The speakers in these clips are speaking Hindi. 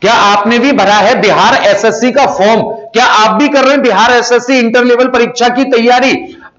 क्या आपने भी भरा है बिहार एसएससी का फॉर्म? क्या आप भी कर रहे हैं बिहार एसएससी इंटर लेवल परीक्षा की तैयारी?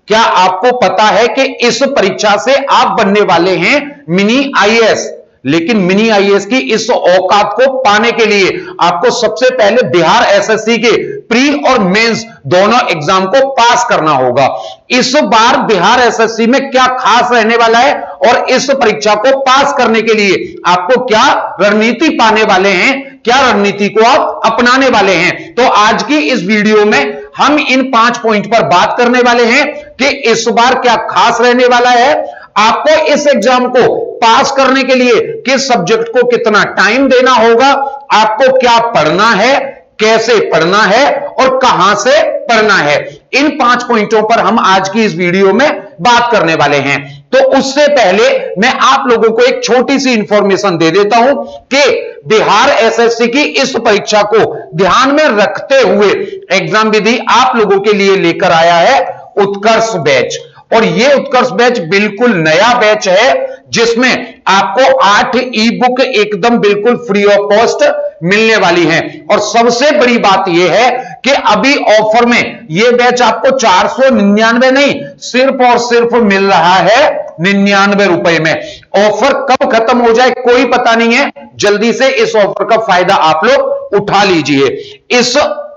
क्या आपको पता है कि इस परीक्षा से आप बनने वाले हैं मिनी आईएएस? लेकिन मिनी आईएएस की इस औकात को पाने के लिए आपको सबसे पहले बिहार एसएससी के प्री और मेंस दोनों एग्जाम को पास करना होगा। इस बार बिहार एसएससी में क्या खास रहने वाला है और इस परीक्षा को पास करने के लिए आपको क्या रणनीति पाने वाले हैं, क्या रणनीति को आप अपनाने वाले हैं, तो आज की इस वीडियो में हम इन 5 पॉइंट पर बात करने वाले हैं कि इस बार क्या खास रहने वाला है, आपको इस एग्जाम को पास करने के लिए किस सब्जेक्ट को कितना टाइम देना होगा, आपको क्या पढ़ना है, कैसे पढ़ना है और कहां से पढ़ना है। इन 5 पॉइंटों पर हम आज की इस वीडियो में बात करने वाले हैं। तो उससे पहले मैं आप लोगों को एक छोटी सी इंफॉर्मेशन दे देता हूं कि बिहार एसएससी की इस परीक्षा को ध्यान में रखते हुए एग्जाम विधि आप लोगों के लिए लेकर आया है उत्कर्ष बैच। और यह उत्कर्ष बैच बिल्कुल नया बैच है जिसमें आपको 8 ई बुक एकदम बिल्कुल फ्री ऑफ कॉस्ट मिलने वाली हैं। और सबसे बड़ी बात यह है कि अभी ऑफर में यह बैच आपको 499 नहीं, सिर्फ और सिर्फ मिल रहा है 99 रुपए में। ऑफर कब खत्म हो जाए कोई पता नहीं है, जल्दी से इस ऑफर का फायदा आप लोग उठा लीजिए। इस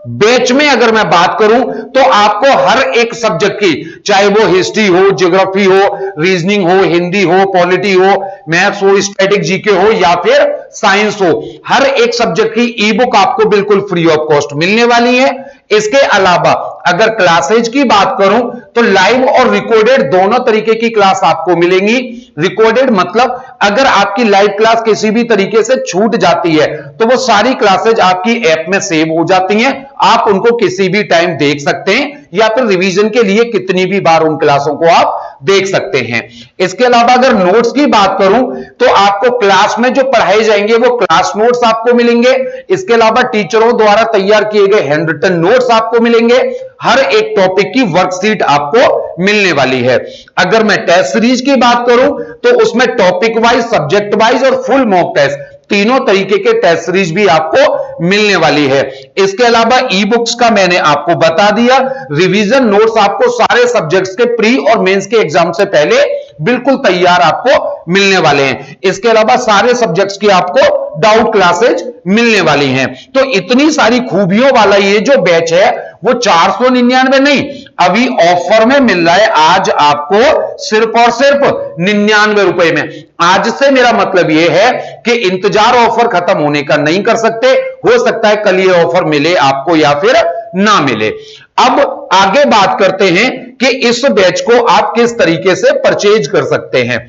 बैच में अगर मैं बात करूं तो आपको हर एक सब्जेक्ट की, चाहे वो हिस्ट्री हो, ज्योग्राफी हो, रीजनिंग हो, हिंदी हो, पॉलिटी हो, मैथ्स हो, स्टैटिक जीके हो या फिर साइंस हो, हर एक सब्जेक्ट की ई बुक आपको बिल्कुल फ्री ऑफ कॉस्ट मिलने वाली है। इसके अलावा अगर क्लासेज की बात करूं तो लाइव और रिकॉर्डेड दोनों तरीके की क्लास आपको मिलेंगी। रिकॉर्डेड मतलब अगर आपकी लाइव क्लास किसी भी तरीके से छूट जाती है तो वो सारी क्लासेज आपकी ऐप में सेव हो जाती हैं, आप उनको किसी भी टाइम देख सकते हैं या फिर रिवीजन के लिए कितनी भी बार उन क्लासों को आप देख सकते हैं। इसके अलावा अगर नोट्स की बात करूं तो आपको क्लास में जो पढ़ाए जाएंगे वो क्लास नोट्स आपको मिलेंगे। इसके अलावा टीचरों द्वारा तैयार किए गए हैंड रिटन नोट्स आपको मिलेंगे। हर एक टॉपिक की वर्कशीट आपको मिलने वाली है। अगर मैं टेस्ट सीरीज की बात करूं तो उसमें टॉपिक वाइज, सब्जेक्ट वाइज और फुल मॉक टेस्ट तीनों तरीके के टेस्ट सीरीज भी आपको मिलने वाली है। इसके अलावा ई बुक्स का मैंने आपको बता दिया, रिवीजन नोट्स आपको सारे सब्जेक्ट्स के प्री और मेंस के एग्जाम से पहले बिल्कुल तैयार आपको मिलने वाले हैं। इसके अलावा सारे सब्जेक्ट्स की आपको डाउट क्लासेज मिलने वाली हैं। तो इतनी सारी खूबियों वाला ये जो बैच है वो 499 नहीं, अभी ऑफर में मिल रहा है आज आपको सिर्फ और सिर्फ 99 रुपए में। आज से मेरा मतलब यह है कि इंतजार ऑफर खत्म होने का नहीं कर सकते, हो सकता है कल ये ऑफर मिले आपको या फिर ना मिले। अब आगे बात करते हैं कि इस बैच को आप किस तरीके से परचेज कर सकते हैं।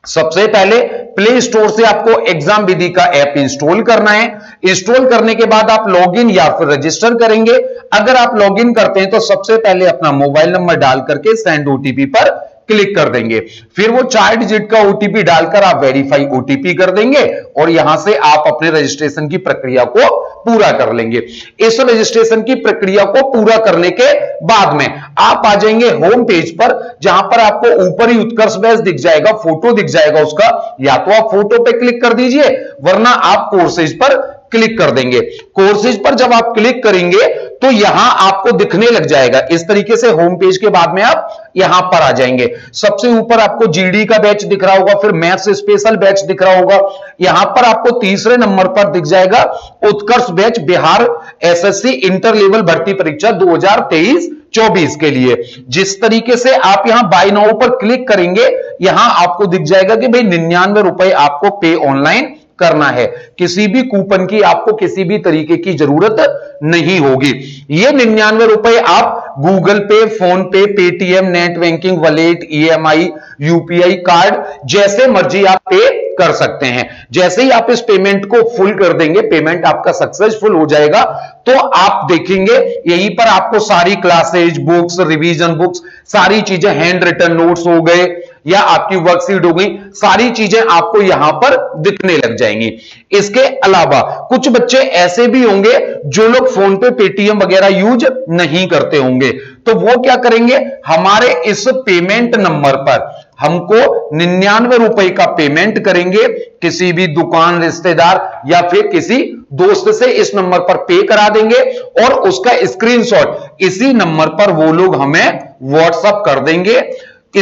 सबसे पहले प्ले स्टोर से आपको एग्जाम विधि का ऐप इंस्टॉल करना है। इंस्टॉल करने के बाद आप लॉगिन या फिर रजिस्टर करेंगे। अगर आप लॉगिन करते हैं तो सबसे पहले अपना मोबाइल नंबर डाल करके सेंड ओटीपी पर क्लिक कर देंगे। फिर वो 4 डिजिट का ओटीपी डालकर आप वेरीफाई ओटीपी कर देंगे और यहां से आप अपने रजिस्ट्रेशन की प्रक्रिया को पूरा कर लेंगे। इस रजिस्ट्रेशन की प्रक्रिया को पूरा करने के बाद में आप आ जाएंगे होम पेज पर, जहां पर आपको ऊपर ही उत्कर्ष बैच दिख जाएगा, फोटो दिख जाएगा उसका, या तो आप फोटो पे क्लिक कर दीजिए वरना आप कोर्सेज पर क्लिक कर देंगे। कोर्सेज पर जब आप क्लिक करेंगे तो यहां आपको दिखने लग जाएगा इस तरीके से। होम पेज के बाद में आप यहां पर आ जाएंगे। सबसे ऊपर आपको जीडी का बैच दिख रहा होगा, फिर मैथ्स स्पेशल बैच दिख रहा होगा। यहां पर आपको तीसरे नंबर पर दिख जाएगा Utkarsh batch Bihar SSC inter level भर्ती परीक्षा 2023-24 के लिए। जिस तरीके से आप यहां बाय नाउ पर क्लिक करेंगे यहां आपको दिख जाएगा कि भाई 99 रुपए आपको पे ऑनलाइन करना है। किसी भी कूपन की आपको किसी भी तरीके की जरूरत नहीं होगी। ये 99 रुपए आप गूगल पे, फोन पे, Paytm, net banking, wallet, EMI, UPI card जैसे मर्जी आप पे कर सकते हैं। जैसे ही आप इस पेमेंट को फुल कर देंगे, पेमेंट आपका सक्सेसफुल हो जाएगा, तो आप देखेंगे यहीं पर आपको सारी क्लासेज, बुक्स, रिवीजन बुक्स, सारी चीजें, हैंड रिटन नोट्स हो गए या आपकी वर्कशीट हो गई, सारी चीजें आपको यहां पर दिखने लग जाएंगी। इसके अलावा कुछ बच्चे ऐसे भी होंगे जो लोग फोन पे, पेटीएम वगैरह यूज नहीं करते होंगे, तो वो क्या करेंगे, हमारे इस पेमेंट नंबर पर हमको 99 रुपए का पेमेंट करेंगे, किसी भी दुकान, रिश्तेदार या फिर किसी दोस्त से इस नंबर पर पे करा देंगे और उसका स्क्रीनशॉट इसी नंबर पर वो लोग हमें व्हाट्सएप कर देंगे।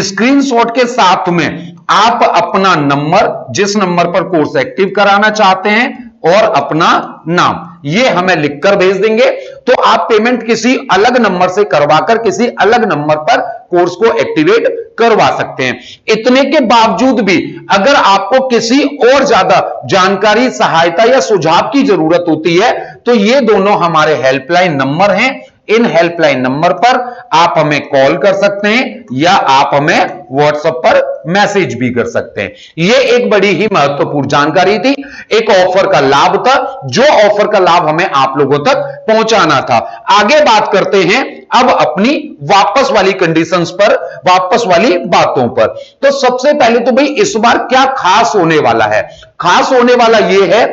स्क्रीनशॉट के साथ में आप अपना नंबर, जिस नंबर पर कोर्स एक्टिव कराना चाहते हैं, और अपना नाम ये हमें लिखकर भेज देंगे। तो आप पेमेंट किसी अलग नंबर से करवाकर किसी अलग नंबर पर कोर्स को एक्टिवेट करवा सकते हैं। इतने के बावजूद भी अगर आपको किसी और ज्यादा जानकारी, सहायता या सुझाव की जरूरत होती है तो ये दोनों हमारे हेल्पलाइन नंबर हैं। इन हेल्पलाइन नंबर पर आप हमें कॉल कर सकते हैं या आप हमें व्हाट्सएप पर मैसेज भी कर सकते हैं। यह एक बड़ी ही महत्वपूर्ण जानकारी थी, एक ऑफर का लाभ था, जो ऑफर का लाभ हमें आप लोगों तक पहुंचाना था। आगे बात करते हैं अब अपनी वापस वाली कंडीशंस पर, वापस वाली बातों पर। तो सबसे पहले तो भाई इस बार क्या खास होने वाला है? खास होने वाला यह है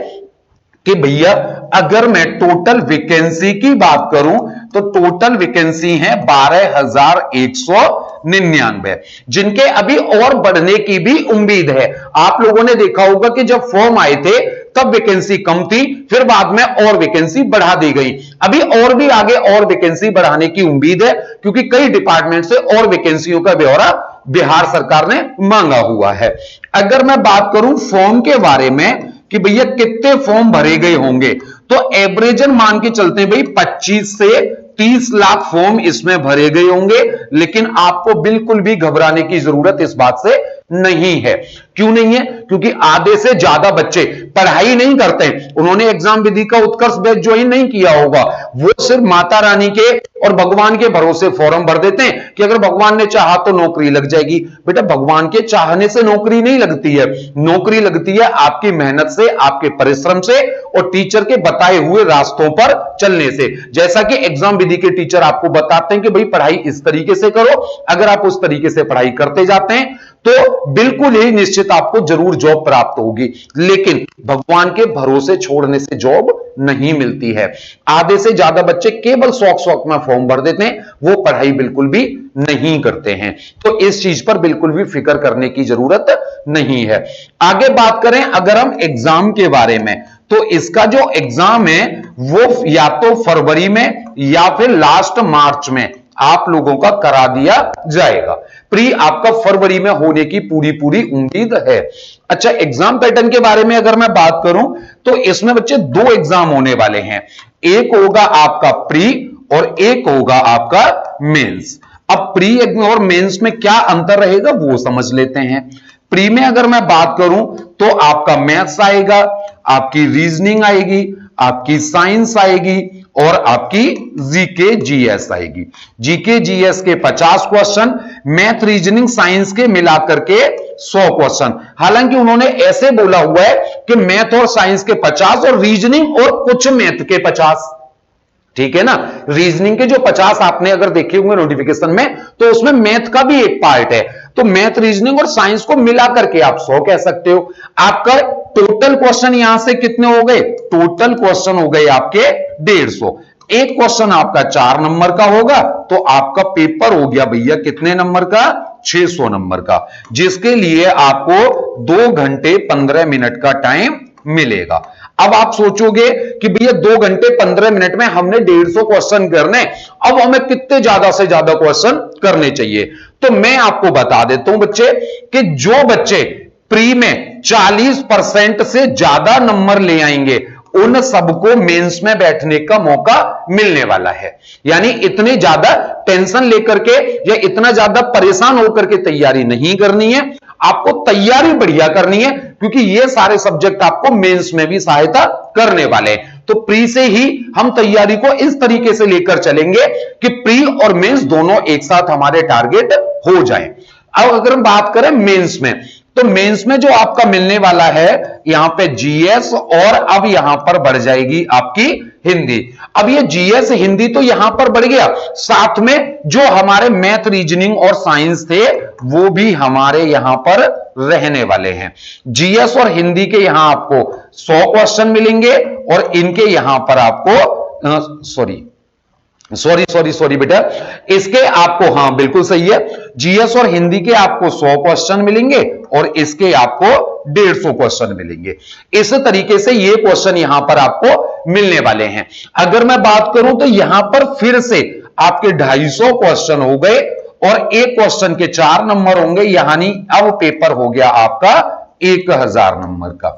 कि भैया अगर मैं टोटल वैकेंसी की बात करूं तो टोटल वैकेंसी है 12,199, जिनके अभी और बढ़ने की भी उम्मीद है। आप लोगों ने देखा होगा कि जब फॉर्म आए थे तब वैकेंसी कम थी, फिर बाद में और वैकेंसी बढ़ा दी गई। अभी और भी आगे और वैकेंसी बढ़ाने की उम्मीद है, क्योंकि कई डिपार्टमेंट से और वैकेंसियों का ब्यौरा बिहार सरकार ने मांगा हुआ है। अगर मैं बात करूं फॉर्म के बारे में कि भैया कितने फॉर्म भरे गए होंगे, तो एवरेजन मान के चलते हैं भाई 25 से 30 लाख फॉर्म इसमें भरे गए होंगे। लेकिन आपको बिल्कुल भी घबराने की जरूरत इस बात से नहीं है। क्यों नहीं है? क्योंकि आधे से ज्यादा बच्चे पढ़ाई नहीं करते। उन्होंने एग्जाम विधि का उत्कर्ष बैच ज्वाइन नहीं किया होगा, वो सिर्फ माता रानी के और भगवान के भरोसे फॉर्म भर देते हैं कि अगर भगवान ने चाहा तो नौकरी लग जाएगी। बेटा, भगवान के चाहने से नौकरी नहीं लगती है, नौकरी लगती है आपकी मेहनत से, आपके परिश्रम से और टीचर के बताए हुए रास्तों पर चलने से। जैसा कि एग्जाम विधि के टीचर आपको बताते हैं कि भाई पढ़ाई इस तरीके से करो, अगर आप उस तरीके से पढ़ाई करते जाते हैं तो बिल्कुल ही निश्चित आपको जरूर जॉब प्राप्त होगी। लेकिन भगवान के भरोसे छोड़ने से जॉब नहीं मिलती है। आधे से ज्यादा बच्चे केवल शौक में फॉर्म भर देते हैं, वो पढ़ाई बिल्कुल भी नहीं करते हैं। तो इस चीज पर बिल्कुल भी फिक्र करने की जरूरत नहीं है। आगे बात करें अगर हम एग्जाम के बारे में, तो इसका जो एग्जाम है वो या तो फरवरी में या फिर लास्ट मार्च में आप लोगों का करा दिया जाएगा। प्री आपका फरवरी में होने की पूरी उम्मीद है। अच्छा, एग्जाम पैटर्न के बारे में अगर मैं बात करूं तो इसमें बच्चे 2 एग्जाम होने वाले हैं। एक होगा आपका प्री और एक होगा आपका मेंस। अब प्री और मेंस में क्या अंतर रहेगा वो समझ लेते हैं। प्री में अगर मैं बात करूं तो आपका मैथ्स आएगा, आपकी रीजनिंग आएगी, आपकी साइंस आएगी और आपकी जीके जीएस आएगी। जीके जीएस के 50 क्वेश्चन, मैथ रीजनिंग साइंस के मिलाकर के 100 क्वेश्चन। हालांकि उन्होंने ऐसे बोला हुआ है कि मैथ और साइंस के 50 और रीजनिंग और कुछ मैथ के 50। ठीक है ना? रीजनिंग के जो 50 आपने अगर देखे होंगे नोटिफिकेशन में, तो उसमें मैथ का भी एक पार्ट है। तो मैथ, रीजनिंग और साइंस को मिलाकर के आप 100 कह सकते हो। आपका टोटल क्वेश्चन यहां से कितने हो गए? टोटल क्वेश्चन हो गए आपके 150। एक क्वेश्चन आपका 4 नंबर का होगा तो आपका पेपर हो गया भैया कितने नंबर का? 600 नंबर का, जिसके लिए आपको 2 घंटे 15 मिनट का टाइम मिलेगा। अब आप सोचोगे कि भैया 2 घंटे 15 मिनट में हमने 150 क्वेश्चन करने, अब हमें कितने ज्यादा से ज्यादा क्वेश्चन करने चाहिए? तो मैं आपको बता देता हूं बच्चे कि जो बच्चे प्री में 40% से ज्यादा नंबर ले आएंगे उन सबको मेंस में बैठने का मौका मिलने वाला है। यानी इतनी ज्यादा टेंशन लेकर के या इतना ज्यादा परेशान होकर के तैयारी नहीं करनी है, आपको तैयारी बढ़िया करनी है, क्योंकि ये सारे सब्जेक्ट आपको मेंस में भी सहायता करने वाले हैं। तो प्री से ही हम तैयारी को इस तरीके से लेकर चलेंगे कि प्री और मेंस दोनों एक साथ हमारे टारगेट हो जाएं। अब अगर हम बात करें मेंस में, तो मेंस में जो आपका मिलने वाला है यहां पे जीएस और अब यहां पर बढ़ जाएगी आपकी हिंदी। अब ये जीएस हिंदी तो यहां पर बढ़ गया, साथ में जो हमारे मैथ, रीजनिंग और साइंस थे वो भी हमारे यहां पर रहने वाले हैं। जीएस और हिंदी के यहां आपको 100 क्वेश्चन मिलेंगे और इनके यहां पर आपको सॉरी बेटा, इसके आपको, हाँ बिल्कुल सही है, जीएस और हिंदी के आपको 100 क्वेश्चन मिलेंगे और इसके आपको 150 क्वेश्चन मिलेंगे। इस तरीके से ये क्वेश्चन यहां पर आपको मिलने वाले हैं। अगर मैं बात करूं तो यहां पर फिर से आपके 250 क्वेश्चन हो गए और एक क्वेश्चन के 4 नंबर होंगे, यानी अब पेपर हो गया आपका 1000 नंबर का।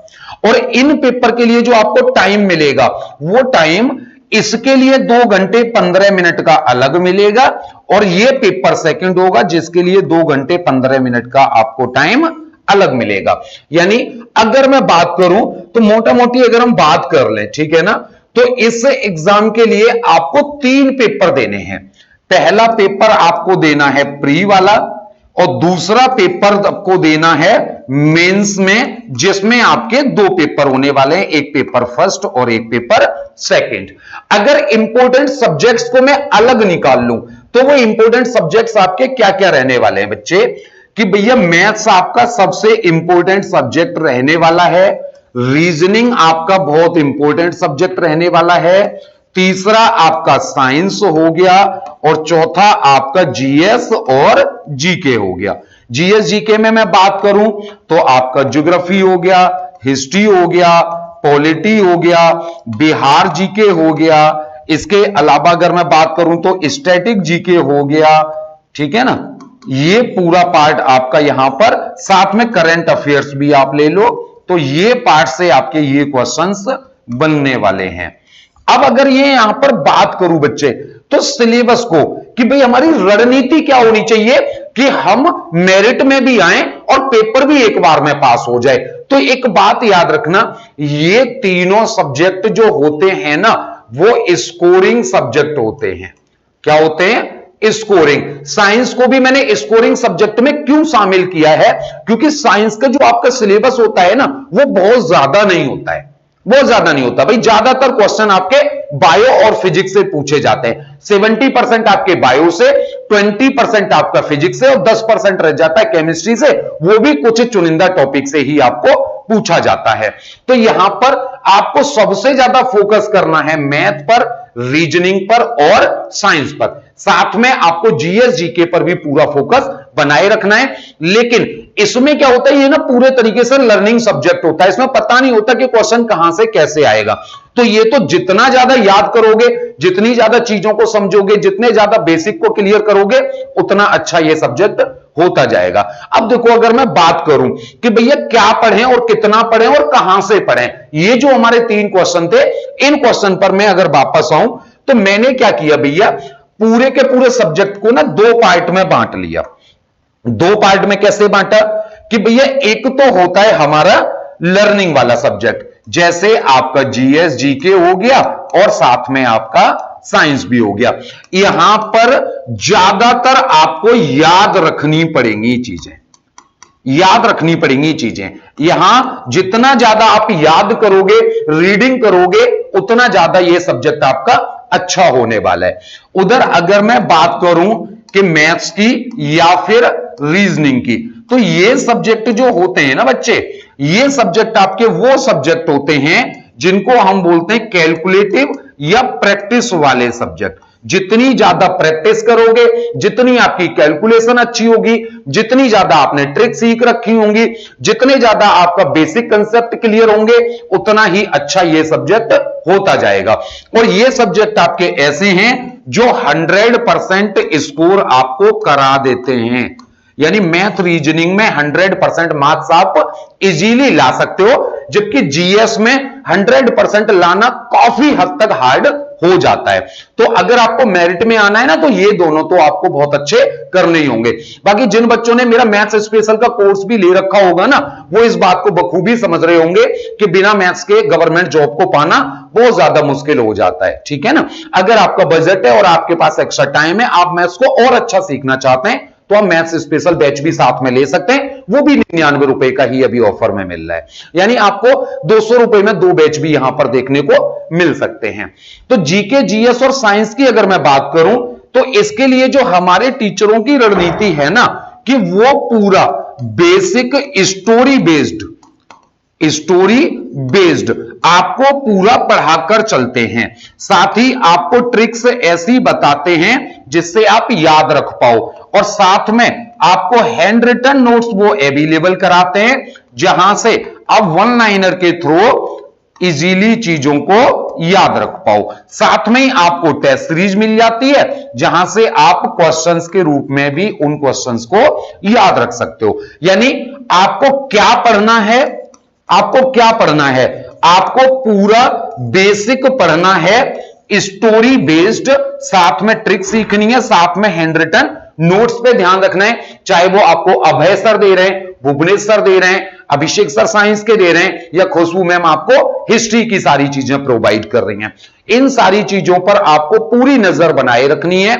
और इन पेपर के लिए जो आपको टाइम मिलेगा वो टाइम इसके लिए 2 घंटे 15 मिनट का अलग मिलेगा और यह पेपर सेकंड होगा जिसके लिए 2 घंटे 15 मिनट का आपको टाइम अलग मिलेगा। यानी अगर मैं बात करूं तो मोटा मोटी अगर हम बात कर लें, ठीक है ना, तो इस एग्जाम के लिए आपको 3 पेपर देने हैं। पहला पेपर आपको देना है प्री वाला और दूसरा पेपर आपको देना है मेंस में, जिसमें आपके 2 पेपर होने वाले हैं, एक पेपर फर्स्ट और एक पेपर सेकंड। अगर इंपॉर्टेंट सब्जेक्ट्स को मैं अलग निकाल लूं तो वो इंपॉर्टेंट सब्जेक्ट्स आपके क्या क्या रहने वाले हैं बच्चे, कि भैया मैथ्स आपका सबसे इंपॉर्टेंट सब्जेक्ट रहने वाला है, रीजनिंग आपका बहुत इंपॉर्टेंट सब्जेक्ट रहने वाला है, तीसरा आपका साइंस हो गया और चौथा आपका जीएस और जीके हो गया। जीएस जीके में मैं बात करूं तो आपका ज्योग्राफी हो गया, हिस्ट्री हो गया, पॉलिटी हो गया, बिहार जीके हो गया, इसके अलावा अगर मैं बात करूं तो स्टैटिक जीके हो गया, ठीक है ना, ये पूरा पार्ट आपका यहां पर, साथ में करंट अफेयर्स भी आप ले लो, तो ये पार्ट से आपके ये क्वेश्चंस बनने वाले हैं। अब अगर ये यहां पर बात करूं बच्चे तो सिलेबस को, कि भाई हमारी रणनीति क्या होनी चाहिए कि हम मेरिट में भी आए और पेपर भी एक बार में पास हो जाए। तो एक बात याद रखना, ये तीनों सब्जेक्ट जो होते हैं ना वो स्कोरिंग सब्जेक्ट होते हैं। क्या होते हैं? स्कोरिंग। साइंस को भी मैंने स्कोरिंग सब्जेक्ट में क्यों शामिल किया है, क्योंकि साइंस का जो आपका सिलेबस होता है ना वो बहुत ज्यादा नहीं होता है, बहुत ज्यादा नहीं होता भाई। ज्यादातर क्वेश्चन आपके बायो और फिजिक्स से पूछे जाते हैं। 70% आपके बायो से, 20% आपका फिजिक्स से और 10% रह जाता है केमिस्ट्री से, वो भी कुछ चुनिंदा टॉपिक से ही आपको पूछा जाता है। तो यहां पर आपको सबसे ज्यादा फोकस करना है मैथ पर, रीजनिंग पर और साइंस पर। साथ में आपको जीएस जीके पर भी पूरा फोकस बनाए रखना है। लेकिन इसमें क्या होता है, ये ना पूरे तरीके से लर्निंग सब्जेक्ट होता है, इसमें पता नहीं होता कि क्वेश्चन कहां से कैसे आएगा। तो ये तो जितना ज्यादा याद करोगे, जितनी ज्यादा चीजों को समझोगे, जितने ज्यादा बेसिक को क्लियर करोगे, उतना अच्छा ये सब्जेक्ट होता जाएगा। अब देखो अगर मैं बात करूं कि भैया क्या पढ़ें और कितना पढ़ें और कहां से पढ़ें, ये जो हमारे 3 क्वेश्चन थे, इन क्वेश्चन पर मैं अगर वापस आऊं तो मैंने क्या किया भैया, पूरे के पूरे सब्जेक्ट को ना 2 पार्ट में बांट लिया। 2 पार्ट में कैसे बांटा कि भैया एक तो होता है हमारा लर्निंग वाला सब्जेक्ट, जैसे आपका जीएस जीके हो गया और साथ में आपका साइंस भी हो गया। यहां पर ज्यादातर आपको याद रखनी पड़ेंगी चीजें, याद रखनी पड़ेंगी चीजें। यहां जितना ज्यादा आप याद करोगे, रीडिंग करोगे, उतना ज्यादा यह सब्जेक्ट आपका अच्छा होने वाला है। उधर अगर मैं बात करूं कि मैथ्स की या फिर रीजनिंग की, तो ये सब्जेक्ट जो होते हैं ना बच्चे, ये सब्जेक्ट आपके वो सब्जेक्ट होते हैं जिनको हम बोलते हैं कैलकुलेटिव या प्रैक्टिस वाले सब्जेक्ट। जितनी ज्यादा प्रैक्टिस करोगे, जितनी आपकी कैलकुलेशन अच्छी होगी, जितनी ज्यादा आपने ट्रिक सीख रखी होंगी, जितने ज्यादा आपका बेसिक कंसेप्ट क्लियर होंगे, उतना ही अच्छा यह सब्जेक्ट होता जाएगा। और ये सब्जेक्ट आपके ऐसे हैं जो 100% स्कोर आपको करा देते हैं। यानी मैथ रीजनिंग में 100% मार्क्स आप इजीली ला सकते हो, जबकि जीएस में 100% लाना काफी हद तक हार्ड हो जाता है। तो अगर आपको मेरिट में आना है ना, तो ये दोनों तो आपको बहुत अच्छे करने ही होंगे। बाकी जिन बच्चों ने मेरा मैथ्स स्पेशल का कोर्स भी ले रखा होगा ना, वो इस बात को बखूबी समझ रहे होंगे कि बिना मैथ्स के गवर्नमेंट जॉब को पाना बहुत ज्यादा मुश्किल हो जाता है, ठीक है ना। अगर आपका बजट है और आपके पास एक्स्ट्रा टाइम है, आप मैथ्स को और अच्छा सीखना चाहते हैं, तो आप मैथ्स स्पेशल बैच भी साथ में ले सकते हैं। वो भी 99 रुपए का ही अभी ऑफर में मिल रहा है, यानी आपको 200 रुपए में 2 बैच भी यहां पर देखने को मिल सकते हैं। तो जीके, जीएस और साइंस की अगर मैं बात करूं तो इसके लिए जो हमारे टीचरों की रणनीति है ना, कि वो पूरा basic story based story based आपको पूरा पढ़ाकर चलते हैं, साथ ही आपको ट्रिक्स ऐसी बताते हैं जिससे आप याद रख पाओ, और साथ में आपको हैंड रिटन नोट्स वो अवेलेबल कराते हैं जहां से आप वन लाइनर के थ्रू इजीली चीजों को याद रख पाओ। साथ में ही आपको टेस्ट सीरीज मिल जाती है जहां से आप क्वेश्चंस के रूप में भी उन क्वेश्चंस को याद रख सकते हो। यानी आपको क्या पढ़ना है, आपको क्या पढ़ना है, आपको पूरा बेसिक पढ़ना है, स्टोरी बेस्ड, साथ में ट्रिक सीखनी है, साथ में हैंड रिटन नोट्स पे ध्यान रखना है। चाहे वो आपको अभय सर दे रहे हैं, भुवनेश सर दे रहे हैं, अभिषेक सर साइंस के दे रहे हैं, या खुशबू मैम आपको हिस्ट्री की सारी चीजें प्रोवाइड कर रही हैं, इन सारी चीजों पर आपको पूरी नजर बनाए रखनी है।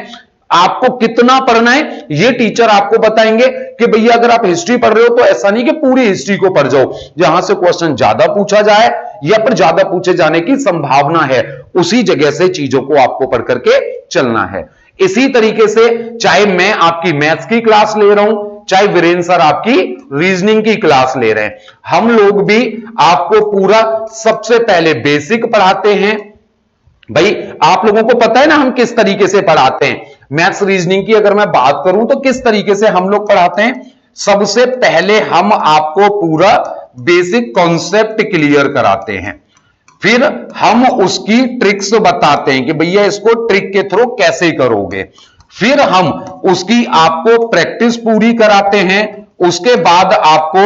आपको कितना पढ़ना है ये टीचर आपको बताएंगे कि भैया अगर आप हिस्ट्री पढ़ रहे हो तो ऐसा नहीं कि पूरी हिस्ट्री को पढ़ जाओ, जहां से क्वेश्चन ज्यादा पूछा जाए या फिर ज्यादा पूछे जाने की संभावना है उसी जगह से चीजों को आपको पढ़ करके चलना है। इसी तरीके से चाहे मैं आपकी मैथ्स की क्लास ले रहा हूं, चाहे वीरेंद्र सर आपकी रीजनिंग की क्लास ले रहे हैं, हम लोग भी आपको पूरा सबसे पहले बेसिक पढ़ाते हैं। भाई आप लोगों को पता है ना हम किस तरीके से पढ़ाते हैं। मैथ्स रीजनिंग की अगर मैं बात करूं तो किस तरीके से हम लोग पढ़ाते हैं, सबसे पहले हम आपको पूरा बेसिक कॉन्सेप्ट क्लियर कराते हैं, फिर हम उसकी ट्रिक्स बताते हैं कि भैया इसको ट्रिक के थ्रू कैसे करोगे, फिर हम उसकी आपको प्रैक्टिस पूरी कराते हैं, उसके बाद आपको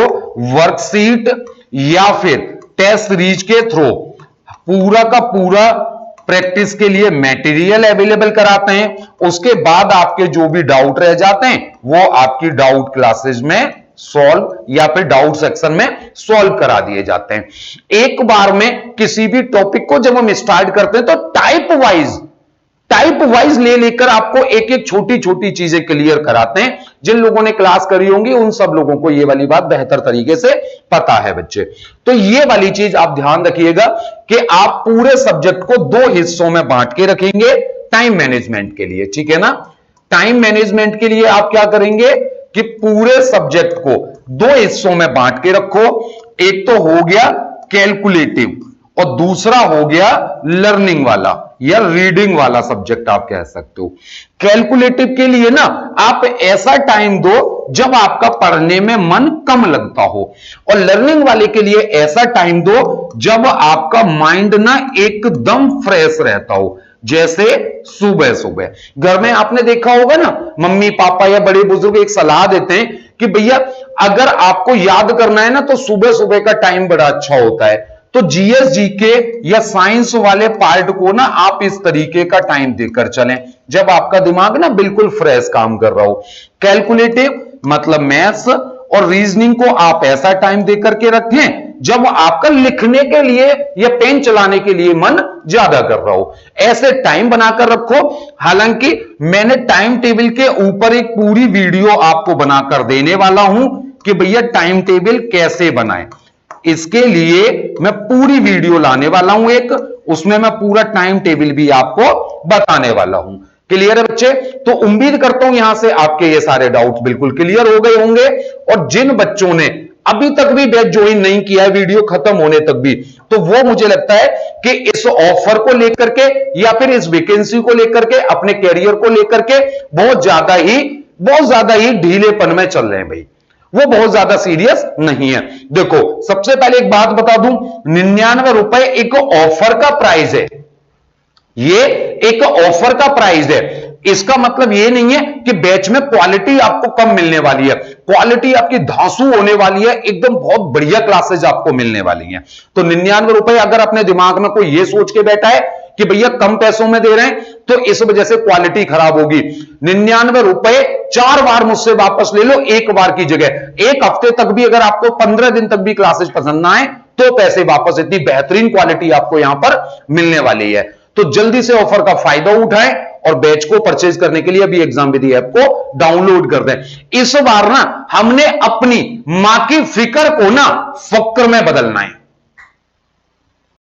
वर्कशीट या फिर टेस्ट सीरीज के थ्रू पूरा का पूरा प्रैक्टिस के लिए मटेरियल अवेलेबल कराते हैं। उसके बाद आपके जो भी डाउट रह जाते हैं वो आपकी डाउट क्लासेस में सॉल्व या फिर डाउट सेक्शन में सॉल्व करा दिए जाते हैं। एक बार में किसी भी टॉपिक को जब हम स्टार्ट करते हैं तो टाइप वाइज ले लेकर आपको एक एक छोटी छोटी चीजें क्लियर कराते हैं। जिन लोगों ने क्लास करी होंगी उन सब लोगों को यह वाली बात बेहतर तरीके से पता है बच्चे। तो यह वाली चीज आप ध्यान रखिएगा कि आप पूरे सब्जेक्ट को दो हिस्सों में बांट के रखेंगे टाइम मैनेजमेंट के लिए, ठीक है ना। टाइम मैनेजमेंट के लिए आप क्या करेंगे कि पूरे सब्जेक्ट को दो हिस्सों में बांट के रखो। एक तो हो गया कैलकुलेटिव और दूसरा हो गया लर्निंग वाला या रीडिंग वाला सब्जेक्ट आप कह सकते हो। कैलकुलेटिव के लिए ना आप ऐसा टाइम दो जब आपका पढ़ने में मन कम लगता हो, और लर्निंग वाले के लिए ऐसा टाइम दो जब आपका माइंड ना एकदम फ्रेश रहता हो। जैसे सुबह सुबह घर में आपने देखा होगा ना, मम्मी पापा या बड़े बुजुर्ग एक सलाह देते हैं कि भैया अगर आपको याद करना है ना तो सुबह सुबह का टाइम बड़ा अच्छा होता है। तो जीएस जीके या साइंस वाले पार्ट को ना आप इस तरीके का टाइम देकर चलें जब आपका दिमाग ना बिल्कुल फ्रेश काम कर रहा हो। कैलकुलेटिव मतलब मैथ्स और रीजनिंग को आप ऐसा टाइम देकर के रखें जब आपका लिखने के लिए या पेन चलाने के लिए मन ज्यादा कर रहा हो। ऐसे टाइम बनाकर रखो। हालांकि मैंने टाइम टेबल के ऊपर एक पूरी वीडियो आपको बनाकर देने वाला हूं कि भैया टाइम टेबल कैसे बनाएं। इसके लिए मैं पूरी वीडियो लाने वाला हूं एक, उसमें मैं पूरा टाइम टेबल भी आपको बताने वाला हूं। क्लियर है बच्चे? तो उम्मीद करता हूं यहां से आपके ये सारे डाउट्स बिल्कुल क्लियर हो गए होंगे। और जिन बच्चों ने अभी तक भी बैच ज्वाइन नहीं किया है वीडियो खत्म होने तक भी, तो वो मुझे लगता है कि इस ऑफर को लेकर के या फिर इस वैकेंसी को लेकर के, अपने कैरियर को लेकर के बहुत ज्यादा ही ढीलेपन में चल रहे हैं भाई, वो बहुत ज्यादा सीरियस नहीं है। देखो सबसे पहले एक बात बता दूं, 99 रुपए एक ऑफर का प्राइस है, ये एक ऑफर का प्राइस है। इसका मतलब ये नहीं है कि बैच में क्वालिटी आपको कम मिलने वाली है, क्वालिटी आपकी धांसू होने वाली है, एकदम बहुत बढ़िया क्लासेज आपको मिलने वाली हैं। तो 99 रुपए अगर अपने दिमाग में कोई ये सोच के बैठा है कि भैया कम पैसों में दे रहे हैं तो इस वजह से क्वालिटी खराब होगी। 99 रुपए 4 बार मुझसे वापस ले लो एक बार की जगह। एक हफ्ते तक भी अगर आपको 15 दिन तक भी क्लासेज पसंद ना आए तो पैसे वापस, इतनी बेहतरीन क्वालिटी आपको यहां पर मिलने वाली है। तो जल्दी से ऑफर का फायदा उठाएं और बैच को परचेज करने के लिए अभी एग्जाम विधि ऐप को डाउनलोड कर दें। इस बार ना हमने अपनी मां की फिक्र को ना फक्र में बदलना है।